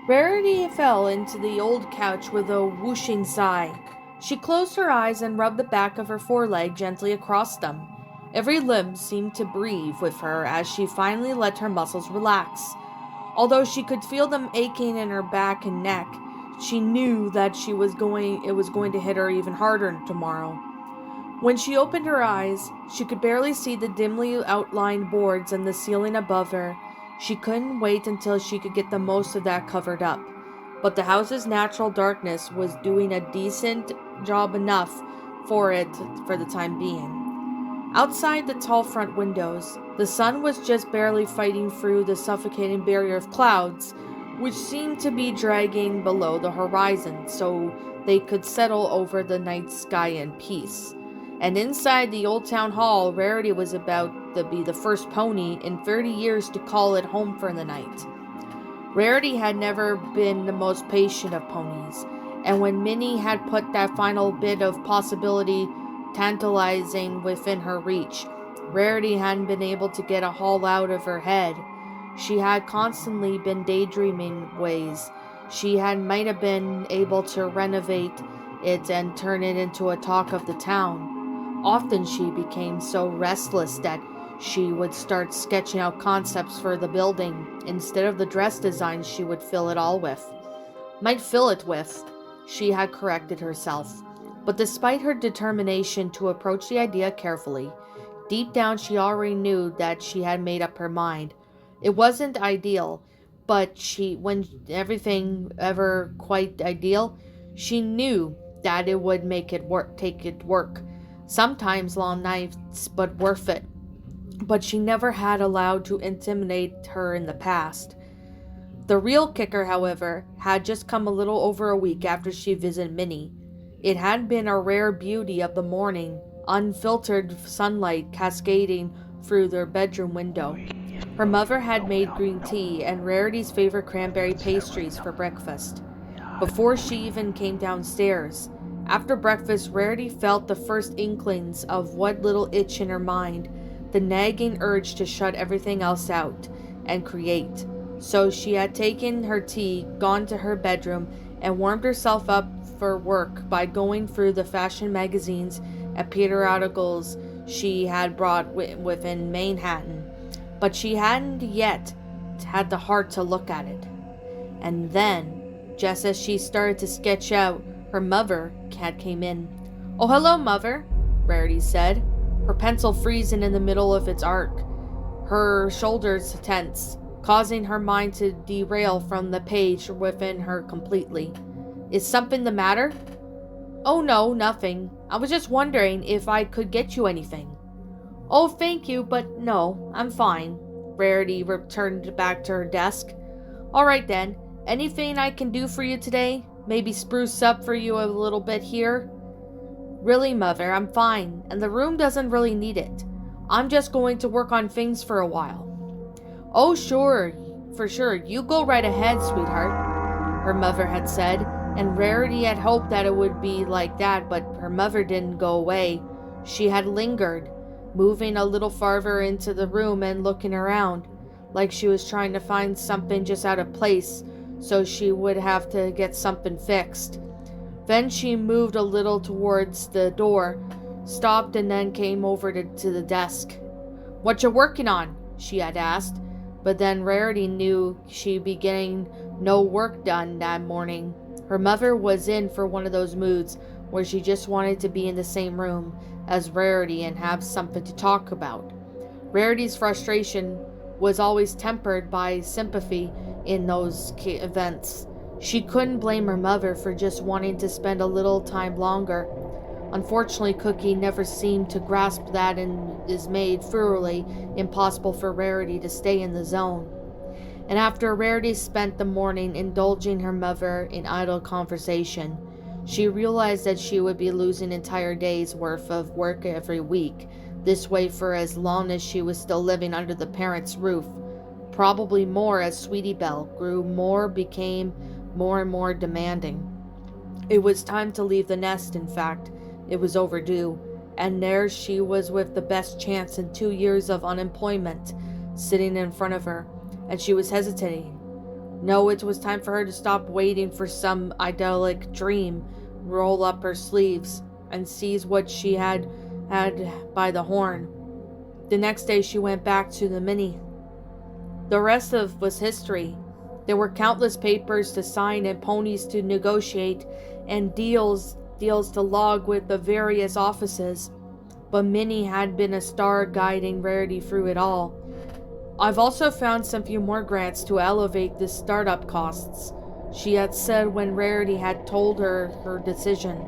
Rarity fell into the old couch with a whooshing sigh. She closed her eyes and rubbed the back of her foreleg gently across them. Every limb seemed to breathe with her as she finally let her muscles relax. Although she could feel them aching in her back and neck, she knew that it was going to hit her even harder tomorrow. When she opened her eyes, she could barely see the dimly outlined boards and the ceiling above her. She couldn't wait until she could get the most of that covered up. But the house's natural darkness was doing a decent job enough for it for the time being. Outside the tall front windows, the sun was just barely fighting through the suffocating barrier of clouds, which seemed to be dragging below the horizon so they could settle over the night sky in peace. And inside the old town hall, Rarity was about to be the first pony in 30 years to call it home for the night. Rarity had never been the most patient of ponies, and when Minnie had put that final bit of possibility tantalizing within her reach, Rarity hadn't been able to get a haul out of her head. She had constantly been daydreaming ways. Might have been able to renovate it and turn it into a talk of the town. Often she became so restless that she would start sketching out concepts for the building instead of the dress designs she would fill it with, she had corrected herself. But despite her determination to approach the idea carefully, deep down she already knew that she had made up her mind. It wasn't ideal, but when everything ever quite ideal, she knew that it would make it work. Sometimes long nights, but worth it. But she never had allowed to intimidate her in the past. The real kicker, however, had just come a little over a week after she visited Minnie. It had been a rare beauty of the morning, unfiltered sunlight cascading through their bedroom window. Her mother had made green tea and Rarity's favorite cranberry pastries for breakfast. Before she even came downstairs, after breakfast, Rarity felt the first inklings of what little itch in her mind, the nagging urge to shut everything else out and create. So she had taken her tea, gone to her bedroom, and warmed herself up for work by going through the fashion magazines and periodicals she had brought within Manhattan. But she hadn't yet had the heart to look at it. And then, just as she started to sketch out, her mother came in. "Oh, hello, Mother," Rarity said, her pencil freezing in the middle of its arc, her shoulders tense, causing her mind to derail from the page within her completely. "Is something the matter?" "Oh no, nothing. I was just wondering if I could get you anything." "Oh, thank you, but no, I'm fine." Rarity returned back to her desk. "All right then, anything I can do for you today? Maybe spruce up for you a little bit here?" "Really, Mother, I'm fine, and the room doesn't really need it. I'm just going to work on things for a while." "Oh, sure, for sure. You go right ahead, sweetheart," her mother had said, and Rarity had hoped that it would be like that, but her mother didn't go away. She had lingered, moving a little farther into the room and looking around, like she was trying to find something just out of place, so she would have to get something fixed. Then she moved a little towards the door, stopped, and then came over to the desk. "What you working on?" she had asked, but then Rarity knew she'd be getting no work done that morning. Her mother was in for one of those moods where she just wanted to be in the same room as Rarity and have something to talk about. Rarity's frustration was always tempered by sympathy in those events. She couldn't blame her mother for just wanting to spend a little time longer. Unfortunately, Cookie never seemed to grasp that and is made thoroughly impossible for Rarity to stay in the zone. And after Rarity spent the morning indulging her mother in idle conversation, she realized that she would be losing entire days' worth of work every week, this way for as long as she was still living under the parents' roof. Probably more as Sweetie Belle became more and more demanding. It was time to leave the nest, in fact. It was overdue, And there she was with the best chance in 2 years of unemployment sitting in front of her, and she was hesitating. No, it was time for her to stop waiting for some idyllic dream, roll up her sleeves, and seize what she had by the horn. The next day she went back to the mini. The rest of was history. There were countless papers to sign and ponies to negotiate and deals to log with the various offices. But Minnie had been a star guiding Rarity through it all. I've also found some few more grants to elevate the startup costs, she had said when Rarity had told her her decision.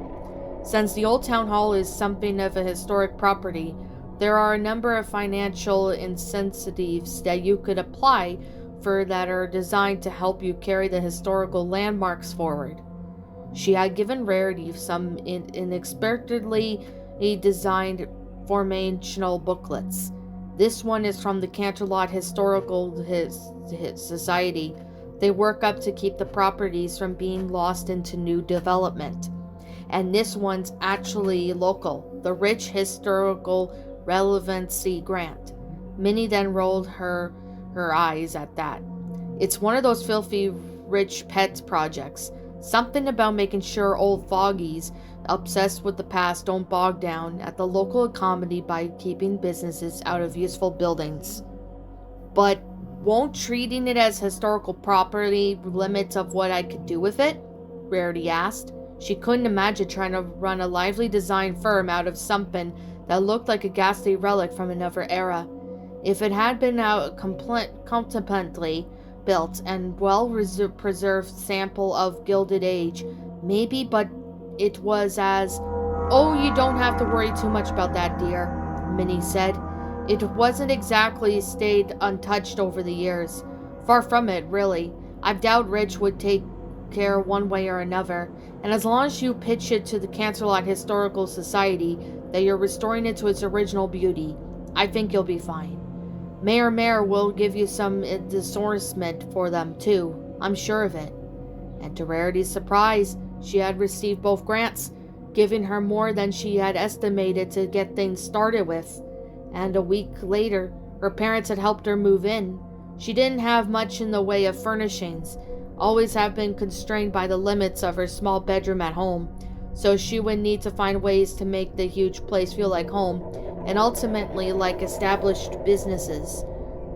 Since the old town hall is something of a historic property, there are a number of financial incentives that you could apply for that are designed to help you carry the historical landmarks forward. She had given Rarity some inexpertly designed formational booklets. This one is from the Canterlot Historical Society. They work up to keep the properties from being lost into new development. And this one's actually local, the Rich Historical Relevancy Grant. Minnie then rolled her eyes at that. It's one of those filthy rich pets projects. Something about making sure old fogies obsessed with the past don't bog down at the local economy by keeping businesses out of useful buildings. But won't treating it as historical property limits of what I could do with it? Rarity asked. She couldn't imagine trying to run a lively design firm out of something that looked like a ghastly relic from another era. If it had been a competently built and well-preserved sample of Gilded Age, maybe, but it was as... "Oh, you don't have to worry too much about that, dear," Minnie said. "It wasn't exactly stayed untouched over the years. Far from it, really. I doubt Rich would take care one way or another, and as long as you pitch it to the Canterlot Historical Society that you're restoring it to its original beauty, I think you'll be fine. Mayor will give you some disbursement for them, too. I'm sure of it." And to Rarity's surprise, she had received both grants, giving her more than she had estimated to get things started with. And a week later, her parents had helped her move in. She didn't have much in the way of furnishings, always have been constrained by the limits of her small bedroom at home, so she would need to find ways to make the huge place feel like home, and ultimately like established businesses.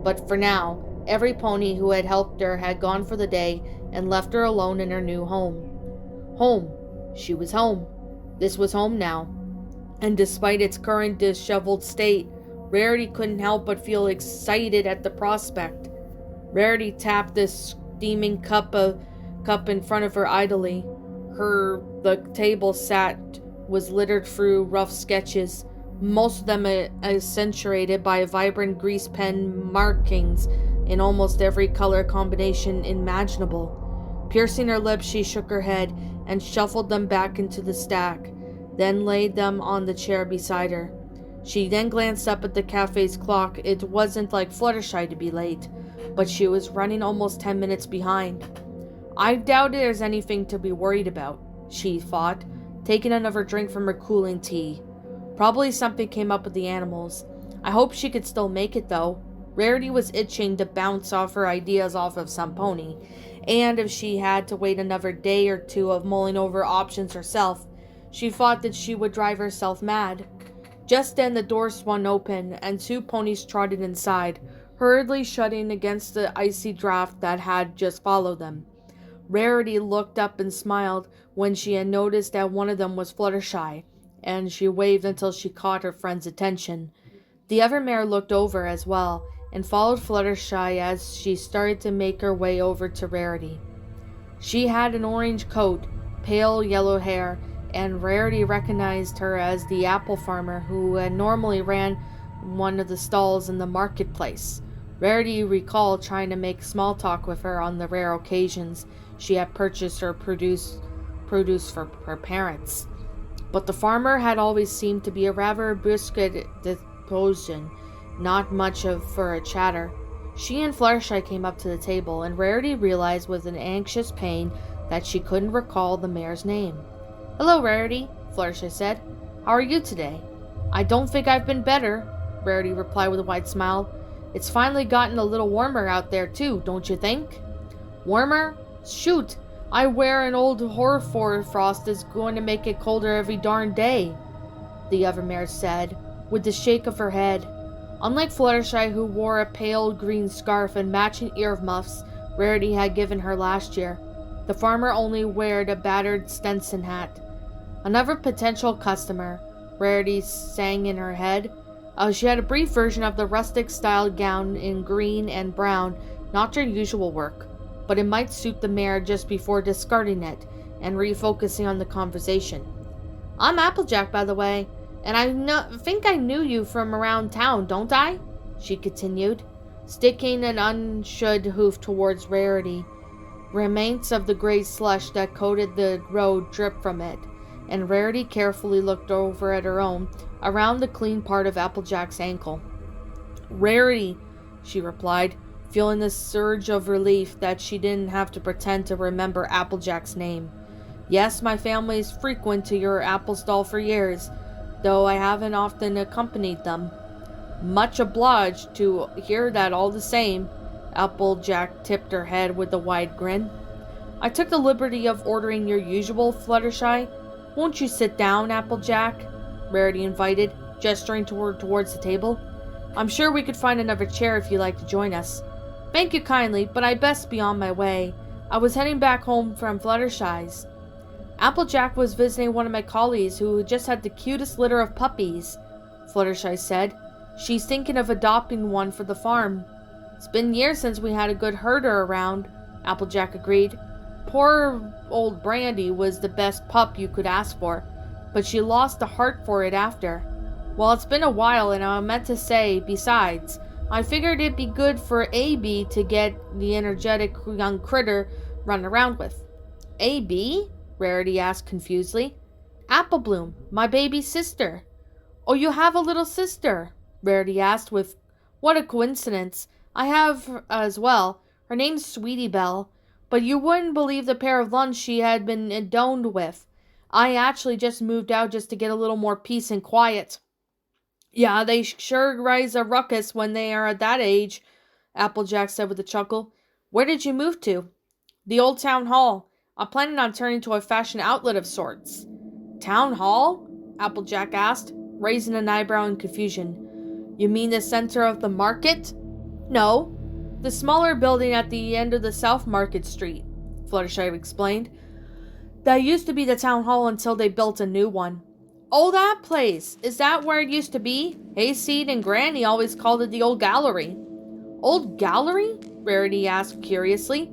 But for now, every pony who had helped her had gone for the day and left her alone in her new home. Home. She was home. This was home now. And despite its current disheveled state, Rarity couldn't help but feel excited at the prospect. Rarity tapped this steaming cup in front of her idly. The table was littered through rough sketches, most of them accentuated by vibrant grease pen markings in almost every color combination imaginable. Piercing her lips, she shook her head and shuffled them back into the stack, then laid them on the chair beside her. She then glanced up at the cafe's clock. It wasn't like Fluttershy to be late, but she was running almost 10 minutes behind. I doubt there's anything to be worried about, she thought, taking another drink from her cooling tea. Probably something came up with the animals. I hope she could still make it, though. Rarity was itching to bounce off her ideas off of some pony, and if she had to wait another day or two of mulling over options herself, she thought that she would drive herself mad. Just then the door swung open, and 2 ponies trotted inside, hurriedly shutting against the icy draft that had just followed them. Rarity looked up and smiled when she had noticed that one of them was Fluttershy, and she waved until she caught her friend's attention. The other mare looked over as well, and followed Fluttershy as she started to make her way over to Rarity. She had an orange coat, pale yellow hair, and Rarity recognized her as the apple farmer who normally ran one of the stalls in the marketplace. Rarity recalled trying to make small talk with her on the rare occasions she had purchased her produce for her parents. But the farmer had always seemed to be a rather brusque disposition, not much for a chatter. She and Fluttershy came up to the table, and Rarity realized with an anxious pain that she couldn't recall the mare's name. "Hello, Rarity," Fluttershy said. "How are you today?" I don't think I've been better, Rarity replied with a wide smile. It's finally gotten a little warmer out there too, don't you think? Warmer? Shoot, I wear an old hoarfrost is going to make it colder every darn day, the other mare said, with a shake of her head. Unlike Fluttershy, who wore a pale green scarf and matching earmuffs Rarity had given her last year, the farmer only wore a battered Stetson hat. Another potential customer, Rarity sang in her head. She had a brief version of the rustic-styled gown in green and brown, not her usual work, but it might suit the mare just before discarding it and refocusing on the conversation. I'm Applejack, by the way, and I think I knew you from around town, don't I? She continued, sticking an unshod hoof towards Rarity. Remains of the gray slush that coated the road dripped from it, and Rarity carefully looked over at her own, around the clean part of Applejack's ankle. Rarity, she replied, feeling a surge of relief that she didn't have to pretend to remember Applejack's name. Yes, my family's frequent to your apple stall for years, though I haven't often accompanied them. Much obliged to hear that all the same. Applejack tipped her head with a wide grin. I took the liberty of ordering your usual, Fluttershy. Won't you sit down, Applejack? Rarity invited, gesturing towards the table. I'm sure we could find another chair if you'd like to join us. Thank you kindly, but I'd best be on my way. I was heading back home from Fluttershy's. Applejack was visiting one of my collies who just had the cutest litter of puppies, Fluttershy said. She's thinking of adopting one for the farm. It's been years since we had a good herder around, Applejack agreed. Poor old Brandy was the best pup you could ask for, but she lost the heart for it after. Well, it's been a while, and I meant to say, besides, I figured it'd be good for A.B. to get the energetic young critter run around with. A.B.? Rarity asked confusedly. Applebloom, my baby sister. Oh, you have a little sister? Rarity asked with, what a coincidence. I have as well. Her name's Sweetie Belle, but you wouldn't believe the pair of lunch she had been adorned with. I actually just moved out just to get a little more peace and quiet. Yeah, they sure raise a ruckus when they are at that age, Applejack said with a chuckle. Where did you move to? The old town hall. I'm planning on turning to a fashion outlet of sorts. Town hall? Applejack asked, raising an eyebrow in confusion. You mean the center of the market? No, the smaller building at the end of the South Market Street, Fluttershy explained. That used to be the town hall until they built a new one. Oh, that place! Is that where it used to be? Hayseed and Granny always called it the old gallery. Old gallery? Rarity asked curiously.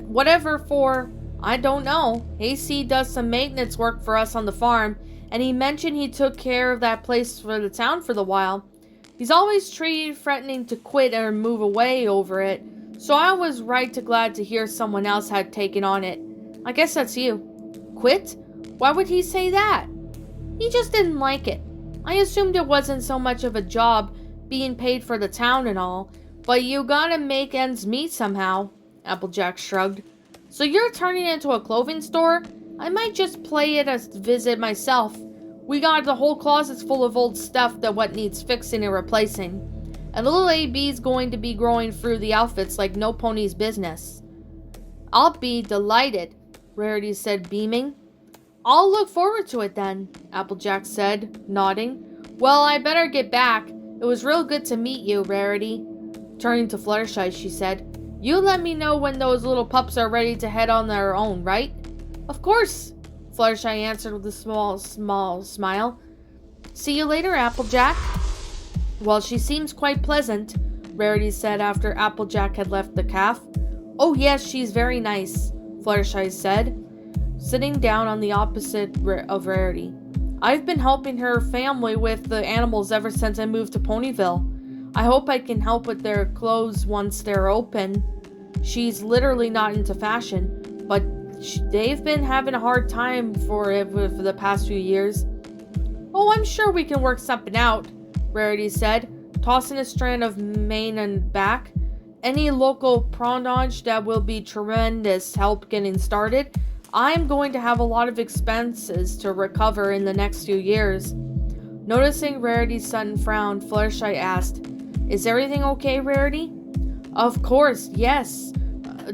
Whatever for, I don't know. Hayseed does some maintenance work for us on the farm, and he mentioned he took care of that place for the town for the while. He's always threatening to quit or move away over it, so I was right glad to hear someone else had taken on it. I guess that's you. Quit? Why would he say that? He just didn't like it. I assumed it wasn't so much of a job, being paid for the town and all, but you gotta make ends meet somehow, Applejack shrugged. So you're turning it into a clothing store? I might just play it as a visit myself. We got the whole closets full of old stuff that what needs fixing and replacing. And little AB's going to be growing through the outfits like no pony's business. I'll be delighted, Rarity said, beaming. I'll look forward to it then, Applejack said, nodding. Well, I better get back. It was real good to meet you, Rarity. Turning to Fluttershy, she said, you let me know when those little pups are ready to head on their own, right? Of course, Fluttershy answered with a small smile. See you later, Applejack. Well, she seems quite pleasant, Rarity said after Applejack had left the calf. Oh yes, she's very nice, Fluttershy said, sitting down on the opposite of Rarity. I've been helping her family with the animals ever since I moved to Ponyville. I hope I can help with their clothes once they're open. She's literally not into fashion, but they've been having a hard time for it for the past few years. Oh, I'm sure we can work something out, Rarity said, tossing a strand of mane and back. Any local pronage that will be tremendous help getting started. I'm going to have a lot of expenses to recover in the next few years. Noticing Rarity's sudden frown, Fluttershy asked, "Is everything okay, Rarity?" "Of course, yes,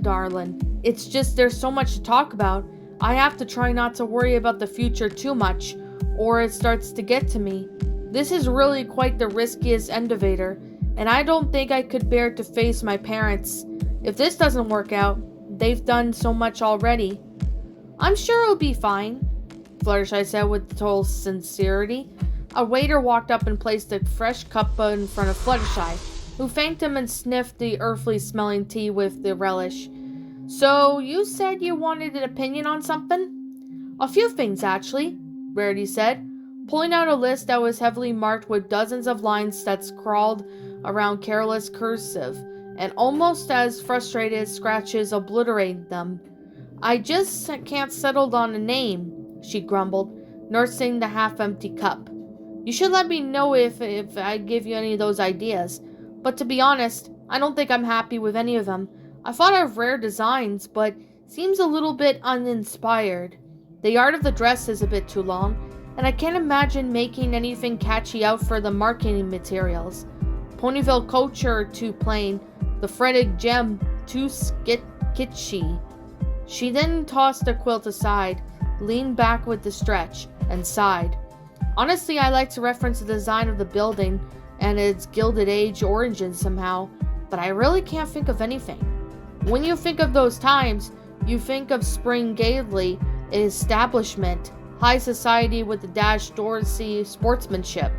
darling. It's just there's so much to talk about. I have to try not to worry about the future too much, or it starts to get to me. This is really quite the riskiest endeavor, and I don't think I could bear to face my parents. If this doesn't work out, they've done so much already." "I'm sure it'll be fine," Fluttershy said with total sincerity. A waiter walked up and placed a fresh cup in front of Fluttershy, who thanked him and sniffed the earthly smelling tea with the relish. "So, you said you wanted an opinion on something?" "A few things, actually," Rarity said, pulling out a list that was heavily marked with dozens of lines that scrawled around careless cursive, and almost as frustrated scratches obliterated them. "I just can't settle on a name," she grumbled, nursing the half-empty cup. "You should let me know if I give you any of those ideas. But to be honest, I don't think I'm happy with any of them. I thought of rare designs, but seems a little bit uninspired. The art of the dress is a bit too long, and I can't imagine making anything catchy out for the marketing materials. Ponyville culture too plain, the fretted gem too kitschy." She then tossed the quilt aside, leaned back with the stretch, and sighed. "Honestly, I like to reference the design of the building and its Gilded Age origin somehow, but I really can't think of anything. When you think of those times, you think of Spring Gaily, establishment, high society with the dash Dorsey sportsmanship."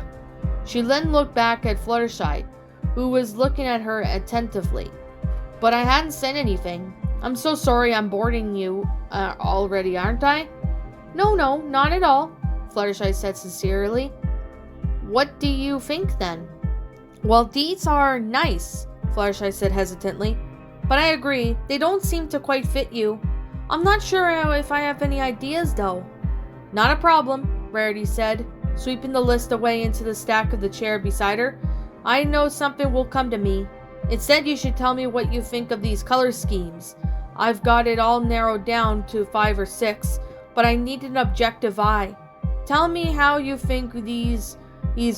She then looked back at Fluttershy, who was looking at her attentively. "But I hadn't said anything. I'm so sorry I'm boring you already, aren't I?" No, not at all," Fluttershy said sincerely. "What do you think then?" "Well, these are nice," Fluttershy said hesitantly. "But I agree, they don't seem to quite fit you. I'm not sure if I have any ideas, though." "Not a problem," Rarity said, sweeping the list away into the stack of the chair beside her. "I know something will come to me. Instead, you should tell me what you think of these color schemes. I've got it all narrowed down to 5 or 6, but I need an objective eye. Tell me how you think these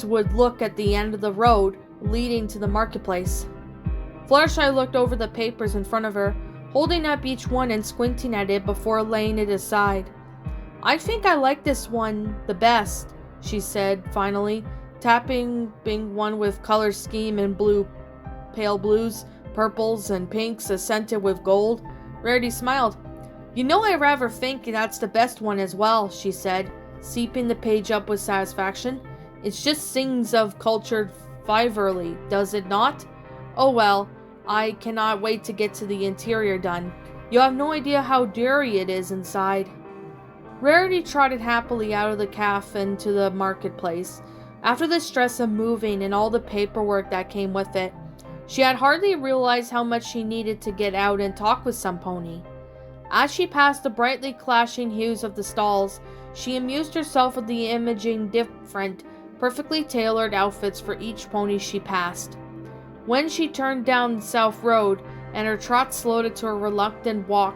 would look at the end of the road leading to the marketplace." Fluttershy looked over the papers in front of her, holding up each one and squinting at it before laying it aside. "I think I like this one the best," she said finally, tapping one with color scheme in blue, pale blues, purples, and pinks accented with gold. Rarity smiled. "You know, I rather think that's the best one as well," she said, seeping the page up with satisfaction. "It just sings of cultured fiverly, does it not? Oh well, I cannot wait to get to the interior done. You have no idea how dirty it is inside." Rarity trotted happily out of the cafe into the marketplace. After the stress of moving and all the paperwork that came with it, she had hardly realized how much she needed to get out and talk with some pony. As she passed the brightly clashing hues of the stalls, she amused herself with the imaging different, perfectly tailored outfits for each pony she passed. When she turned down South Road and her trot slowed to a reluctant walk,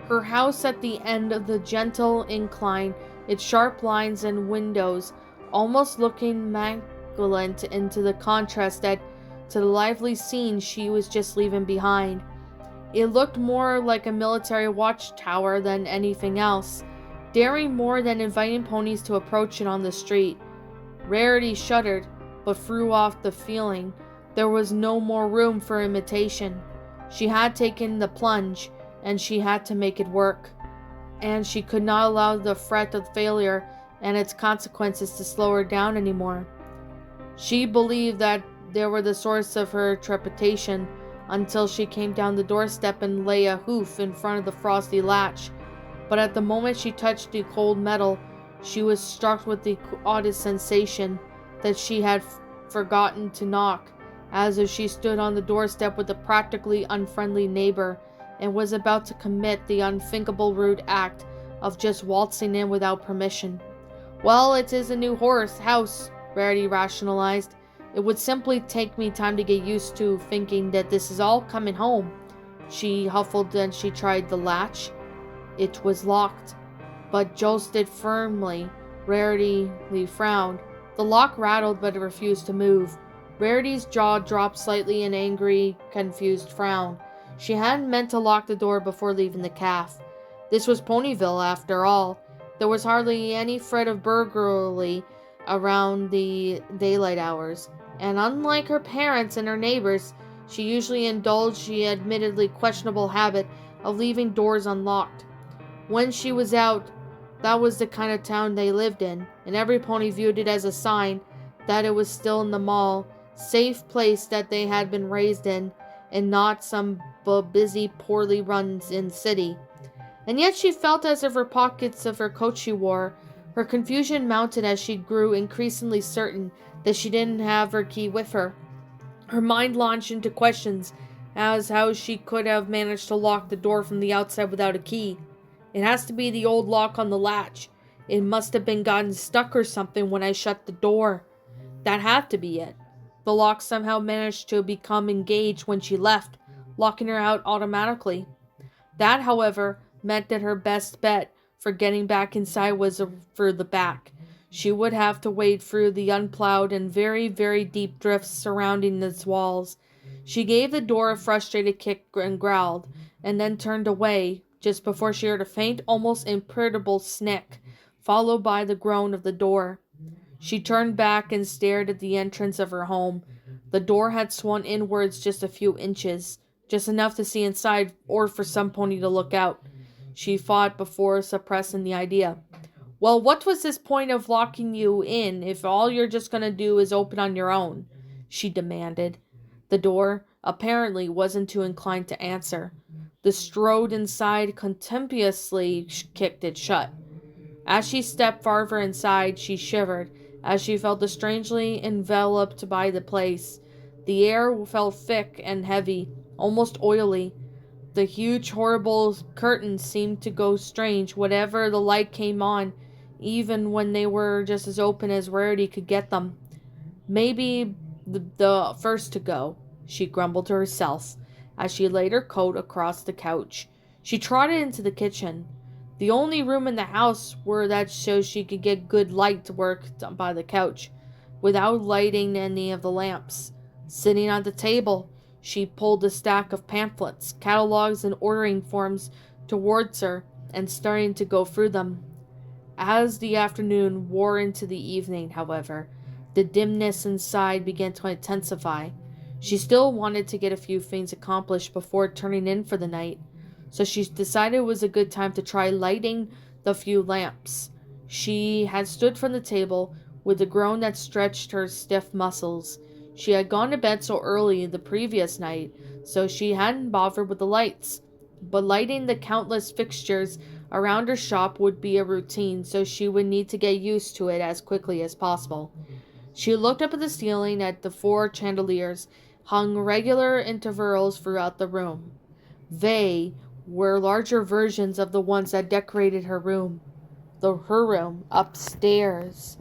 her house at the end of the gentle incline, its sharp lines and windows almost looking maculate into the contrast to the lively scene she was just leaving behind. It looked more like a military watchtower than anything else, daring more than inviting ponies to approach it on the street. Rarity shuddered, but threw off the feeling. There was no more room for imitation. She had taken the plunge, and she had to make it work. And she could not allow the threat of failure and its consequences to slow her down anymore. She believed that they were the source of her trepidation until she came down the doorstep and lay a hoof in front of the frosty latch. But at the moment she touched the cold metal, she was struck with the oddest sensation that she had forgotten to knock, as if she stood on the doorstep with a practically unfriendly neighbor and was about to commit the unthinkable rude act of just waltzing in without permission. "Well, it is a new house," Rarity rationalized. "It would simply take me time to get used to thinking that this is all coming home." She huffled and she tried the latch. It was locked, but jolted firmly. Rarity frowned. The The lock rattled, but it refused to move. Rarity's jaw dropped slightly in angry, confused frown. She hadn't meant to lock the door before leaving the calf. This was Ponyville, after all. There was hardly any threat of burglary around the daylight hours, and unlike her parents and her neighbors, she usually indulged the admittedly questionable habit of leaving doors unlocked. When she was out, that was the kind of town they lived in, and every pony viewed it as a sign that it was still in the mall, safe place that they had been raised in, and not some busy, poorly run-in city. And yet she felt as if her pockets of her coat she wore. Her confusion mounted as she grew increasingly certain that she didn't have her key with her. Her mind launched into questions as how she could have managed to lock the door from the outside without a key. It has to be the old lock on the latch. It must have been gotten stuck or something when I shut the door. That had to be it. The lock somehow managed to become engaged when she left, locking her out automatically. That, however, meant that her best bet for getting back inside was through the back. She would have to wade through the unplowed and very, very deep drifts surrounding its walls. She gave the door a frustrated kick and growled, and then turned away, just before she heard a faint, almost imperceptible snick, followed by the groan of the door. She turned back and stared at the entrance of her home. The door had swung inwards just a few inches, just enough to see inside or for some pony to look out. She fought before suppressing the idea. Well, what was this point of locking you in if all you're just going to do is open on your own? She demanded. The door, apparently, wasn't too inclined to answer. The strode inside contemptuously kicked it shut. As she stepped farther inside, she shivered, as she felt strangely enveloped by the place. The air felt thick and heavy, almost oily. The huge, horrible curtains seemed to go strange whenever the light came on, even when they were just as open as Rarity could get them. Maybe the first to go, she grumbled to herself, as she laid her coat across the couch. She trotted into the kitchen, the only room in the house where that so she could get good light to work by the couch, without lighting any of the lamps. Sitting on the table, she pulled a stack of pamphlets, catalogs, and ordering forms towards her, and started to go through them. As the afternoon wore into the evening, however, the dimness inside began to intensify. She still wanted to get a few things accomplished before turning in for the night, so she decided it was a good time to try lighting the few lamps. She had stood from the table with a groan that stretched her stiff muscles. She had gone to bed so early the previous night, so she hadn't bothered with the lights. But lighting the countless fixtures around her shop would be a routine, so she would need to get used to it as quickly as possible. She looked up at the ceiling at the 4 chandeliers, hung regular intervals throughout the room. They were larger versions of the ones that decorated her room upstairs.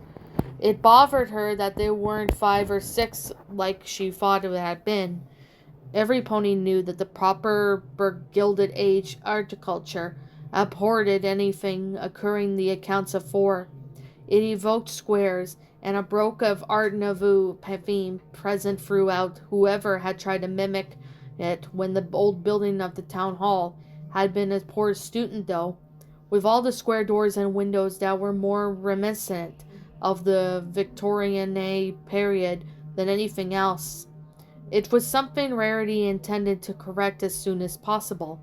It bothered her that they weren't 5 or 6 like she thought it had been. Every pony knew that the proper Gilded Age horticulture abhorred anything occurring the accounts of 4. It evoked squares, and a broke of Art Nouveau theme present throughout. Whoever had tried to mimic it when the old building of the town hall had been a poor student, though, with all the square doors and windows that were more reminiscent of the Victorian period than anything else. It was something Rarity intended to correct as soon as possible.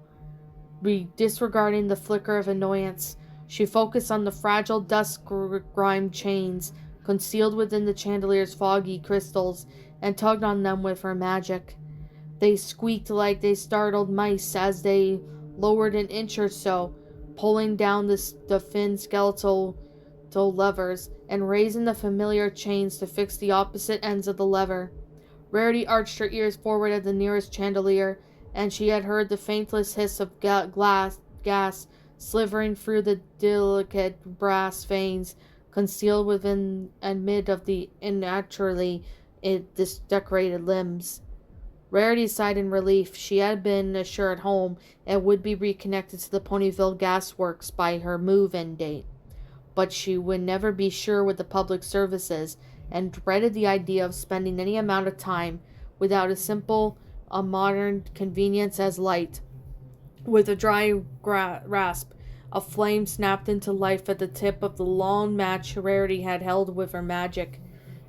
Disregarding the flicker of annoyance, she focused on the fragile, dust-grimed chains concealed within the chandelier's foggy crystals and tugged on them with her magic. They squeaked like they startled mice as they lowered an inch or so, pulling down the thin skeletal levers and raising the familiar chains to fix the opposite ends of the lever. Rarity arched her ears forward at the nearest chandelier, and she had heard the faintest hiss of gas slivering through the delicate brass veins concealed within and mid of the unnaturally decorated limbs. Rarity sighed in relief. She had been assured home and would be reconnected to the Ponyville gas works by her move-in date. But she would never be sure with the public services, and dreaded the idea of spending any amount of time without a modern convenience as light. With a dry rasp, a flame snapped into life at the tip of the long match Rarity had held with her magic,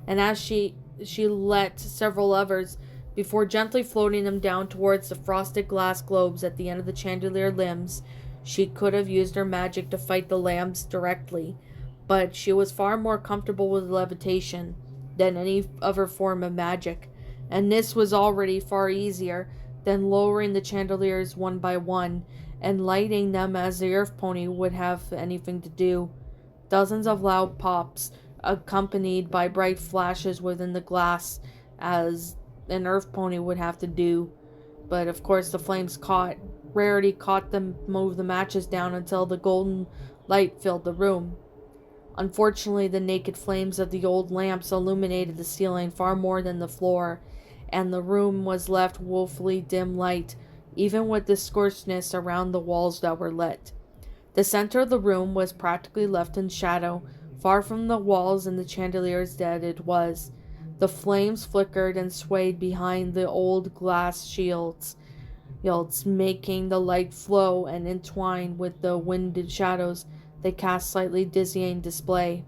and as she lit several others before gently floating them down towards the frosted glass globes at the end of the chandelier limbs. She could have used her magic to fight the lamps directly, but she was far more comfortable with levitation than any other form of magic, and this was already far easier than lowering the chandeliers one by one and lighting them as the earth pony would have anything to do. Dozens of loud pops, accompanied by bright flashes within the glass, as an earth pony would have to do. But of course the flames caught. Rarity caught them, moved the matches down until the golden light filled the room. Unfortunately, the naked flames of the old lamps illuminated the ceiling far more than the floor, and the room was left woefully dim light, even with the scorchedness around the walls that were lit. The center of the room was practically left in shadow, far from the walls and the chandeliers that it was. The flames flickered and swayed behind the old glass shields, making the light flow and entwine with the winded shadows they cast slightly dizzying display.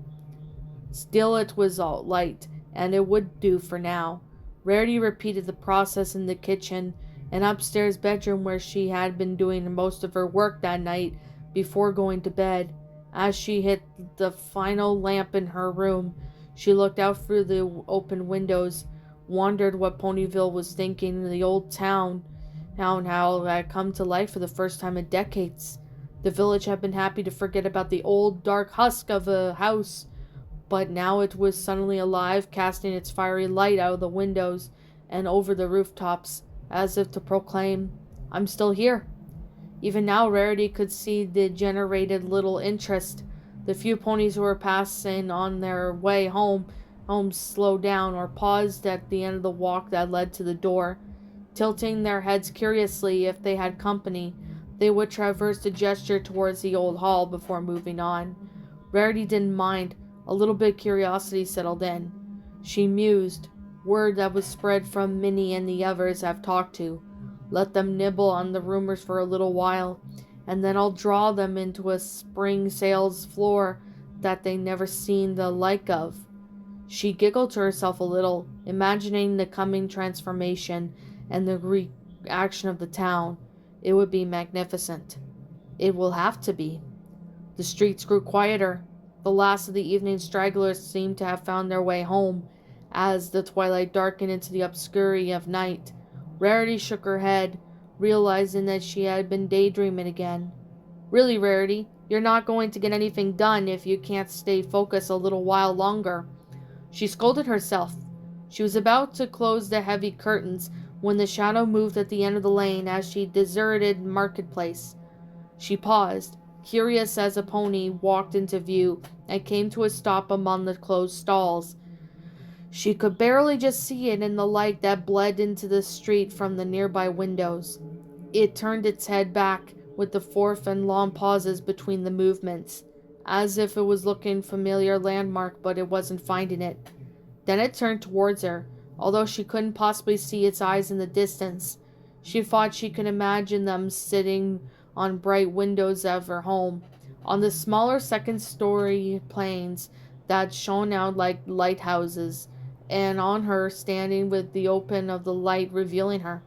Still it was all light, and it would do for now. Rarity repeated the process in the kitchen and upstairs bedroom where she had been doing most of her work that night before going to bed. As she hit the final lamp in her room, she looked out through the open windows, wondered what Ponyville was thinking in the old town, how it had come to life for the first time in decades. The village had been happy to forget about the old dark husk of a house, but now it was suddenly alive, casting its fiery light out of the windows and over the rooftops, as if to proclaim, "I'm still here." Even now Rarity could see the generated little interest. The few ponies who were passing on their way home slowed down or paused at the end of the walk that led to the door. Tilting their heads curiously if they had company, they would traverse the gesture towards the old hall before moving on. Rarity didn't mind. A little bit of curiosity settled in. She mused. Word that was spread from Minnie and the others I've talked to. Let them nibble on the rumors for a little while, and then I'll draw them into a spring sales floor that they never seen the like of. She giggled to herself a little, imagining the coming transformation and the reaction of the town. It would be magnificent. It will have to be. The streets grew quieter. The last of the evening stragglers seemed to have found their way home, as the twilight darkened into the obscurity of night. Rarity shook her head, realizing that she had been daydreaming again. Really, Rarity, you're not going to get anything done if you can't stay focused a little while longer. She scolded herself. She was about to close the heavy curtains when the shadow moved at the end of the lane as she deserted Marketplace. She paused, curious as a pony walked into view and came to a stop among the closed stalls. She could barely just see it in the light that bled into the street from the nearby windows. It turned its head back with the fourth and long pauses between the movements, as if it was looking for a familiar landmark but it wasn't finding it. Then it turned towards her, although she couldn't possibly see its eyes in the distance. She thought she could imagine them sitting on bright windows of her home, on the smaller second-story planes that shone out like lighthouses, and on her standing with the open of the light revealing her.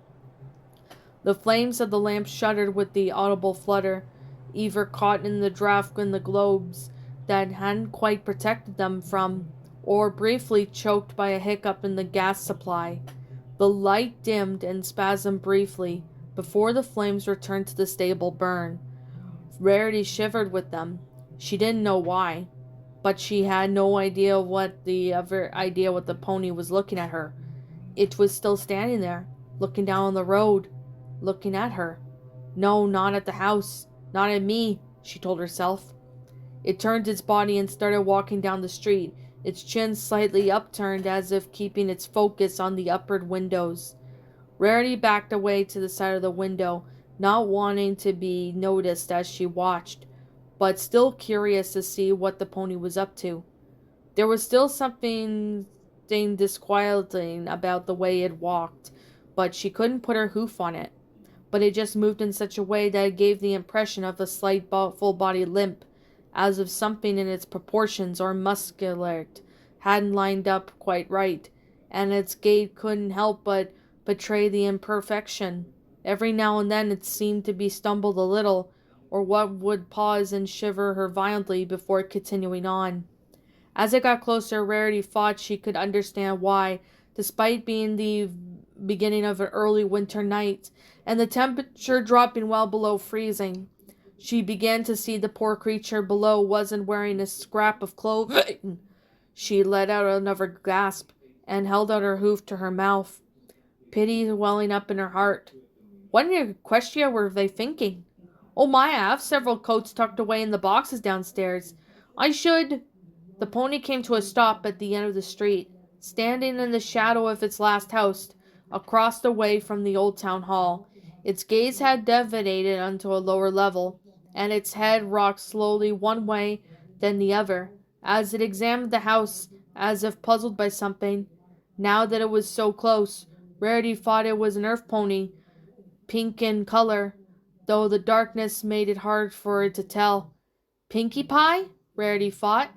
The flames of the lamp shuddered with the audible flutter, either caught in the draft in the globes that hadn't quite protected them from, or briefly choked by a hiccup in the gas supply. The light dimmed and spasmed briefly before the flames returned to the stable burn. Rarity shivered with them. She didn't know why, but she had no idea what the pony was looking at her. It was still standing there, looking down on the road, looking at her. No, not at the house, not at me, she told herself. It turned its body and started walking down the street, its chin slightly upturned as if keeping its focus on the upward windows. Rarity backed away to the side of the window, not wanting to be noticed as she watched, but still curious to see what the pony was up to. There was still something something disquieting about the way it walked, but she couldn't put her hoof on it. But it just moved in such a way that it gave the impression of a slight full-body limp, as if something in its proportions or musculature hadn't lined up quite right, and its gait couldn't help but betray the imperfection. Every now and then it seemed to be stumbled a little, or what would pause and shiver her violently before continuing on. As it got closer, Rarity thought she could understand why, despite being the beginning of an early winter night, and the temperature dropping well below freezing. She began to see the poor creature below wasn't wearing a scrap of clothing. She let out another gasp, and held out her hoof to her mouth, pity welling up in her heart. What in Equestria were they thinking? Oh my, I have several coats tucked away in the boxes downstairs. I should... The pony came to a stop at the end of the street, standing in the shadow of its last house, across the way from the old town hall. Its gaze had deviated onto a lower level, and its head rocked slowly one way, then the other, as it examined the house, as if puzzled by something. Now that it was so close, Rarity thought it was an earth pony, pink in color, though the darkness made it hard for it to tell. Pinkie Pie? Rarity thought,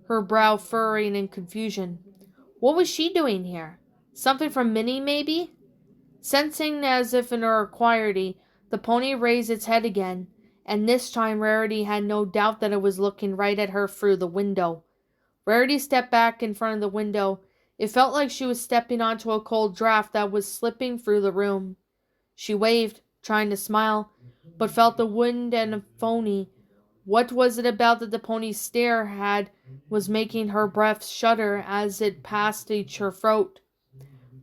her brow furrowing in confusion. What was she doing here? Something from Minnie, maybe? Sensing as if in her inquiry, the pony raised its head again, and this time Rarity had no doubt that it was looking right at her through the window. Rarity stepped back in front of the window. It felt like she was stepping onto a cold draft that was slipping through the room. She waved, trying to smile, but felt the wind and phony. What was it about that the pony's stare was making her breath shudder as it passed each her throat?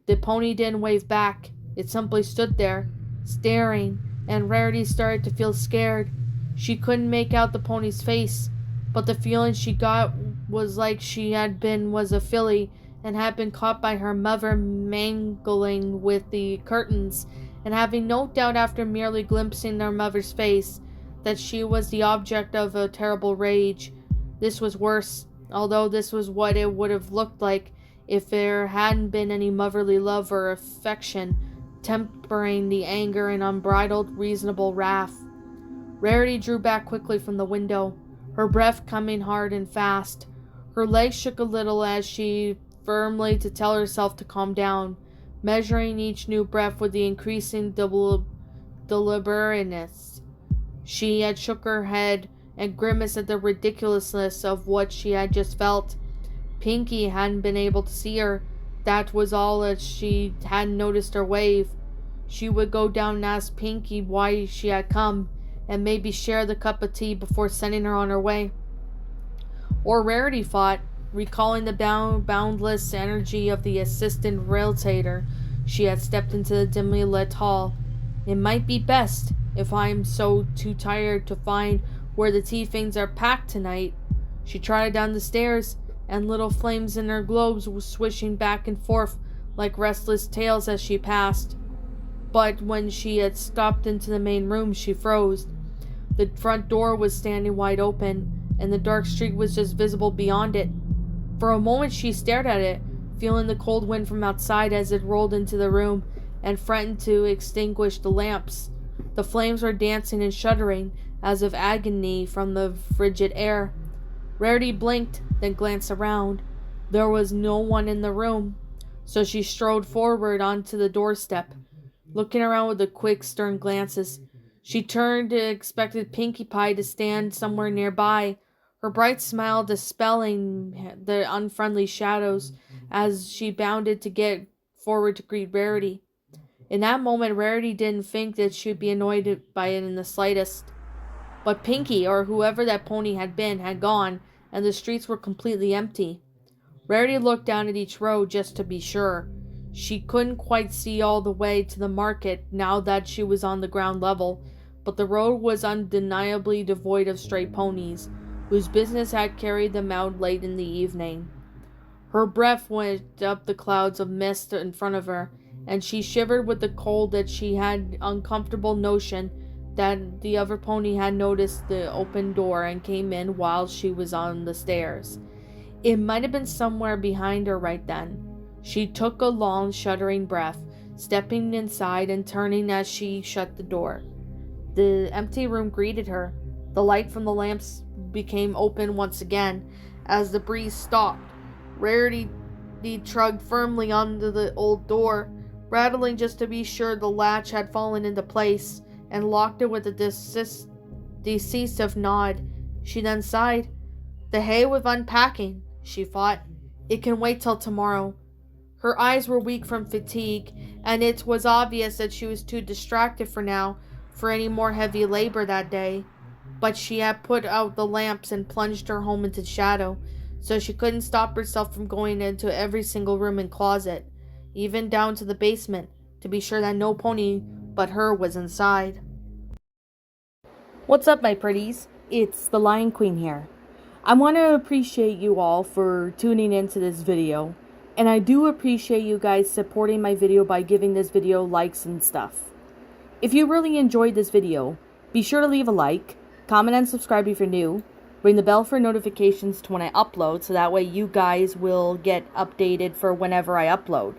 The pony didn't wave back. It simply stood there, staring, and Rarity started to feel scared. She couldn't make out the pony's face, but the feeling she got was like she was a filly and had been caught by her mother mangling with the curtains, and having no doubt after merely glimpsing her mother's face that she was the object of a terrible rage. This was worse, although this was what it would have looked like if there hadn't been any motherly love or affection tempering the anger and unbridled reasonable wrath. Rarity drew back quickly from the window, her breath coming hard and fast. Her legs shook a little as she firmly to tell herself to calm down, measuring each new breath with the increasing deliberateness. She had shook her head and grimaced at the ridiculousness of what she had just felt. Pinkie hadn't been able to see her. That was all, as she hadn't noticed her wave. She would go down and ask Pinkie why she had come, and maybe share the cup of tea before sending her on her way. Or Rarity thought, recalling the boundless energy of the assistant realtator she had stepped into the dimly lit hall. It might be best, if I am so too tired to find where the tea things are packed tonight. She trotted down the stairs, and little flames in her globes were swishing back and forth like restless tails as she passed. But when she had stopped into the main room, she froze. The front door was standing wide open, and the dark street was just visible beyond it. For a moment she stared at it, feeling the cold wind from outside as it rolled into the room and threatened to extinguish the lamps. The flames were dancing and shuddering, as of agony from the frigid air. Rarity blinked, then glanced around. There was no one in the room, so she strode forward onto the doorstep, looking around with the quick, stern glances. She turned and expected Pinkie Pie to stand somewhere nearby, her bright smile dispelling the unfriendly shadows as she bounded to get forward to greet Rarity. In that moment, Rarity didn't think that she would be annoyed by it in the slightest. But Pinkie, or whoever that pony had been, had gone, and the streets were completely empty. Rarity looked down at each road just to be sure. She couldn't quite see all the way to the market now that she was on the ground level, but the road was undeniably devoid of stray ponies, whose business had carried them out late in the evening. Her breath went up the clouds of mist in front of her, and she shivered with the cold that she had uncomfortable notion that the other pony had noticed the open door and came in while she was on the stairs. It might have been somewhere behind her right then. She took a long, shuddering breath, stepping inside and turning as she shut the door. The empty room greeted her. The light from the lamps became open once again as the breeze stopped. Rarity tugged firmly onto the old door, rattling just to be sure the latch had fallen into place, and locked it with a decisive nod. She then sighed. "The hay with unpacking," she thought. "It can wait till tomorrow." Her eyes were weak from fatigue, and it was obvious that she was too distracted for now for any more heavy labor that day. But she had put out the lamps and plunged her home into shadow, so she couldn't stop herself from going into every single room and closet, even down to the basement, to be sure that no pony but her was inside. What's up, my pretties? It's the Lion Queen here. I want to appreciate you all for tuning into this video, and I do appreciate you guys supporting my video by giving this video likes and stuff. If you really enjoyed this video, be sure to leave a like, comment and subscribe if you're new, ring the bell for notifications to when I upload so that way you guys will get updated for whenever I upload.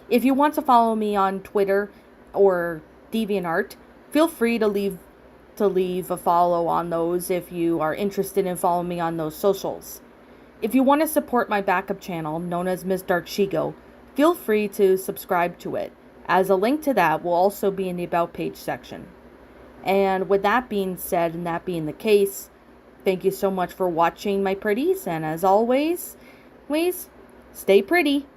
If you want to follow me on Twitter or DeviantArt, feel free to leave a follow on those if you are interested in following me on those socials. If you want to support my backup channel, known as Miss Dark Shigo, feel free to subscribe to it, as a link to that will also be in the About page section. And with that being said, and that being the case, thank you so much for watching, my pretties, and as always, please stay pretty.